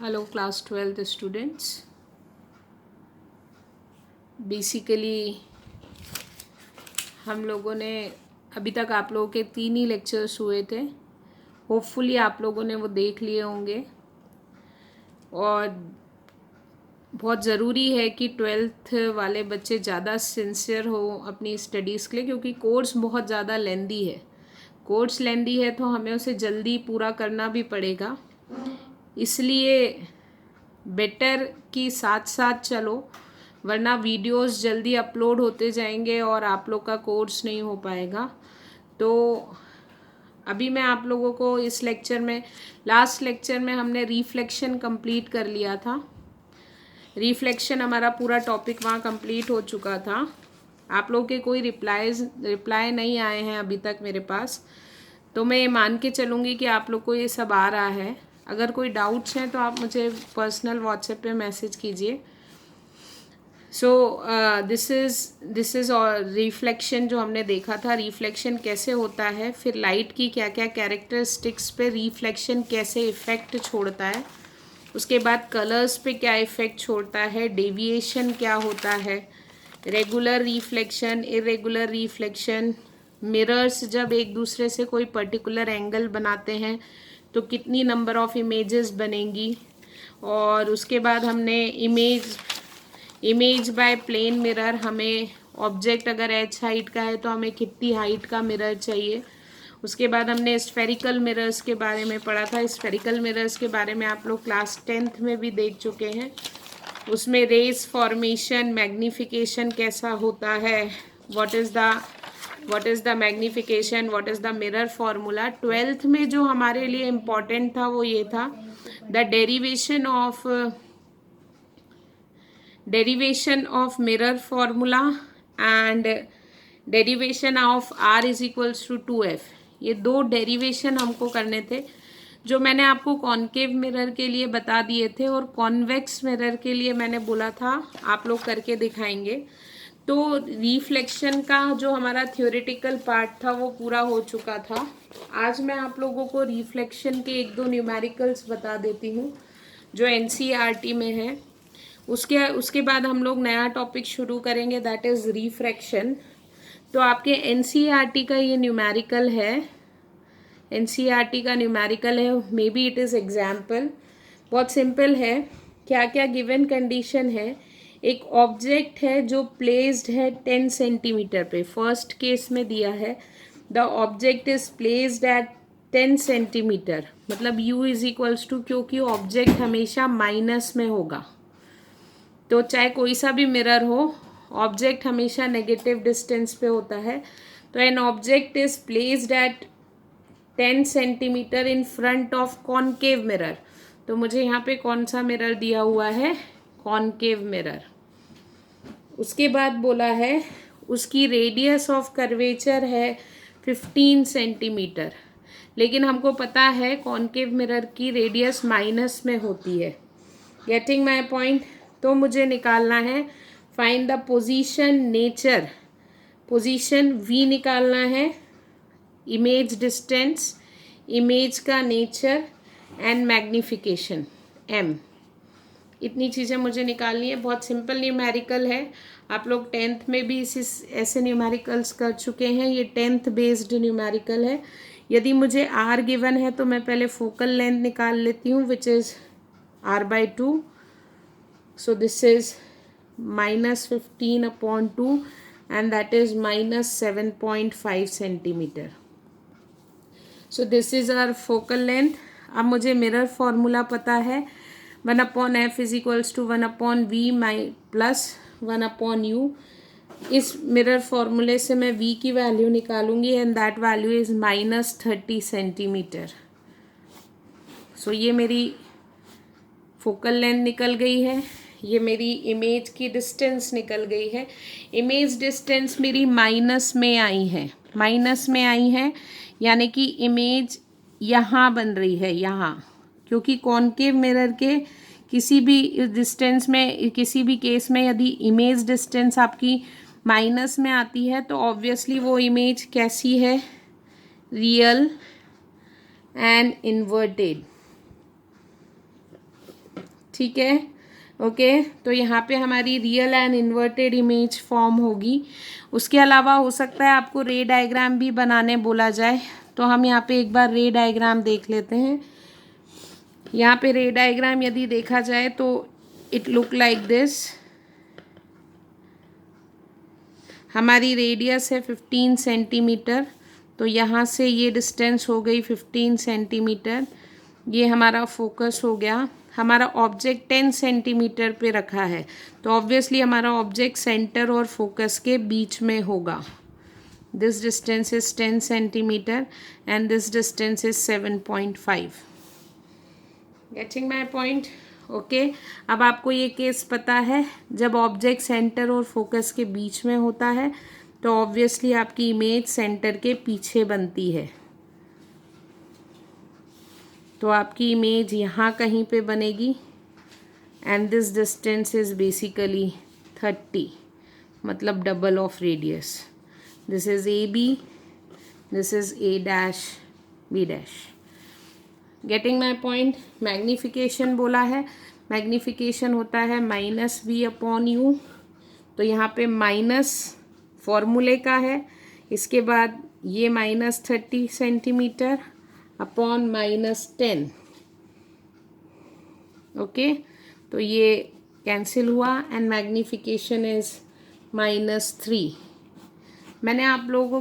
Hello class 12th students. Basically हम लोगों ने अभी तक आप लोगों के 3 ही लेक्चर्स हुए थे। होपफुली आप लोगों ने वो देख लिए होंगे और बहुत ज़रूरी है कि 12th वाले बच्चे ज़्यादा सिंसियर हो अपनी स्टडीज़ के लिए, क्योंकि कोर्स बहुत ज़्यादा लेंदी है। कोर्स लेंदी है तो हमें उसे जल्दी पूरा करना भी पड़ेगा, इसलिए बेटर कि साथ साथ चलो, वरना वीडियोस जल्दी अपलोड होते जाएंगे और आप लोग का कोर्स नहीं हो पाएगा। तो अभी मैं आप लोगों को इस लेक्चर में, लास्ट लेक्चर में हमने रिफ्लेक्शन कंप्लीट कर लिया था। रिफ्लेक्शन हमारा पूरा टॉपिक वहाँ कंप्लीट हो चुका था। आप लोग के कोई रिप्लाई नहीं आए हैं अभी तक मेरे पास, तो मैं ये मान के चलूँगी कि आप लोग को ये सब आ रहा है। अगर कोई डाउट्स हैं तो आप मुझे पर्सनल व्हाट्सएप पे मैसेज कीजिए। सो दिस इज़ और रिफ्लेक्शन जो हमने देखा था, रिफ्लेक्शन कैसे होता है, फिर लाइट की क्या क्या कैरेक्टरिस्टिक्स पे रिफ्लेक्शन कैसे इफ़ेक्ट छोड़ता है, उसके बाद कलर्स पे क्या इफ़ेक्ट छोड़ता है, डेविएशन क्या होता है, regular reflection, irregular reflection, mirrors जब एक दूसरे से कोई पर्टिकुलर एंगल बनाते हैं तो कितनी नंबर ऑफ इमेजेस बनेंगी, और उसके बाद हमने इमेज बाय प्लेन मिरर, हमें ऑब्जेक्ट अगर एच हाइट का है तो हमें कितनी हाइट का मिरर चाहिए। उसके बाद हमने स्फेरिकल मिरर्स के बारे में पढ़ा था। स्फेरिकल मिरर्स के बारे में आप लोग क्लास 10th में भी देख चुके हैं। उसमें रेस फॉर्मेशन, मैग्निफिकेशन कैसा होता है, what is the magnification, what is the mirror formula. 12th में जो हमारे लिए इम्पॉर्टेंट था वो ये था, the derivation of mirror formula and derivation of r is equals to 2f। ये दो डेरिवेशन हमको करने थे, जो मैंने आपको कॉनकेव मिरर के लिए बता दिए थे, और कॉन्वेक्स मिरर के लिए मैंने बोला था आप लोग करके दिखाएंगे। तो रिफ्लेक्शन का जो हमारा थ्योरेटिकल पार्ट था वो पूरा हो चुका था। आज मैं आप लोगों को रिफ्लेक्शन के एक दो न्यूमेरिकल्स बता देती हूँ जो एनसीईआरटी में है। उसके बाद हम लोग नया टॉपिक शुरू करेंगे, दैट इज़ रिफ्रैक्शन। तो आपके एनसीईआरटी का ये न्यूमेरिकल है, एनसीईआरटी का न्यूमेरिकल है, may be it is example. बहुत सिंपल है। क्या क्या गिवन कंडीशन है, एक ऑब्जेक्ट है जो प्लेस्ड है 10 सेंटीमीटर पे, फर्स्ट केस में दिया है the object is placed at 10 centimetre, मतलब u इज इक्वल्स टू, क्योंकि ऑब्जेक्ट हमेशा माइनस में होगा, तो चाहे कोई सा भी मिरर हो, ऑब्जेक्ट हमेशा नेगेटिव डिस्टेंस पे होता है। तो an object is placed at 10 centimetre in front of concave mirror. तो मुझे यहाँ पे कौन सा मिरर दिया हुआ है, कॉनकेव मिरर। उसके बाद बोला है उसकी रेडियस ऑफ कर्वेचर है 15 सेंटीमीटर, लेकिन हमको पता है कॉनकेव मिरर की रेडियस माइनस में होती है। Getting my point. तो मुझे निकालना है find the position nature, position v निकालना है, इमेज डिस्टेंस, इमेज का नेचर एंड मैग्निफिकेशन m। इतनी चीज़ें मुझे निकालनी है। बहुत सिंपल न्यूमेरिकल है, आप लोग 10th में भी ऐसे न्यूमेरिकल्स कर चुके हैं। ये 10th बेस्ड न्यूमेरिकल है। यदि मुझे r गिवन है तो मैं पहले फोकल लेंथ निकाल लेती हूँ, which is r/2। So this is -15/2 and that is -7.5 centimeter. So this is our focal length. अब मुझे मिरर फॉर्मूला पता है, 1/f is equals to 1/v plus 1/u। इस मिरर फॉर्मूले से मैं v की वैल्यू निकालूंगी and that value is -30 centimetre. So ये मेरी फोकल लेंथ निकल गई है, ये मेरी इमेज की डिस्टेंस निकल गई है। इमेज डिस्टेंस मेरी माइनस में आई है, माइनस में आई है, यानी कि इमेज यहाँ बन रही है, यहाँ, क्योंकि कॉनकेव मिरर के किसी भी डिस्टेंस में, किसी भी केस में यदि इमेज डिस्टेंस आपकी माइनस में आती है तो ऑब्वियसली वो इमेज कैसी है, रियल एंड इन्वर्टेड। ठीक है, ओके। तो यहाँ पे हमारी real and inverted image form होगी। उसके अलावा हो सकता है आपको रे डायग्राम भी बनाने बोला जाए, तो हम यहाँ पे एक बार रे डायग्राम देख लेते हैं। यहाँ पे रे डायग्राम यदि देखा जाए तो इट लुक लाइक दिस। हमारी रेडियस है 15 सेंटीमीटर, तो यहाँ से ये डिस्टेंस हो गई 15 सेंटीमीटर। ये हमारा फोकस हो गया। हमारा ऑब्जेक्ट 10 सेंटीमीटर पे रखा है, तो ऑब्वियसली हमारा ऑब्जेक्ट सेंटर और फोकस के बीच में होगा। This distance is 10 centimetre and this distance is 7.5। Getting my point? Okay. अब आपको ये केस पता है, जब ऑब्जेक्ट सेंटर और फोकस के बीच में होता है तो ऑब्वियसली आपकी इमेज सेंटर के पीछे बनती है। तो आपकी इमेज यहाँ कहीं पे बनेगी and this distance is basically 30, मतलब double of radius. This is A B, this is A dash B dash. Getting my point? Magnification बोला है, मैग्नीफिकेशन होता है -v/u। तो यहाँ पे माइनस फॉर्मूले का है, इसके बाद ये -30 सेंटीमीटर अपॉन -10। ओके, तो ये कैंसिल हुआ एंड मैग्नीफिकेशन इज -3। मैंने आप लोगों को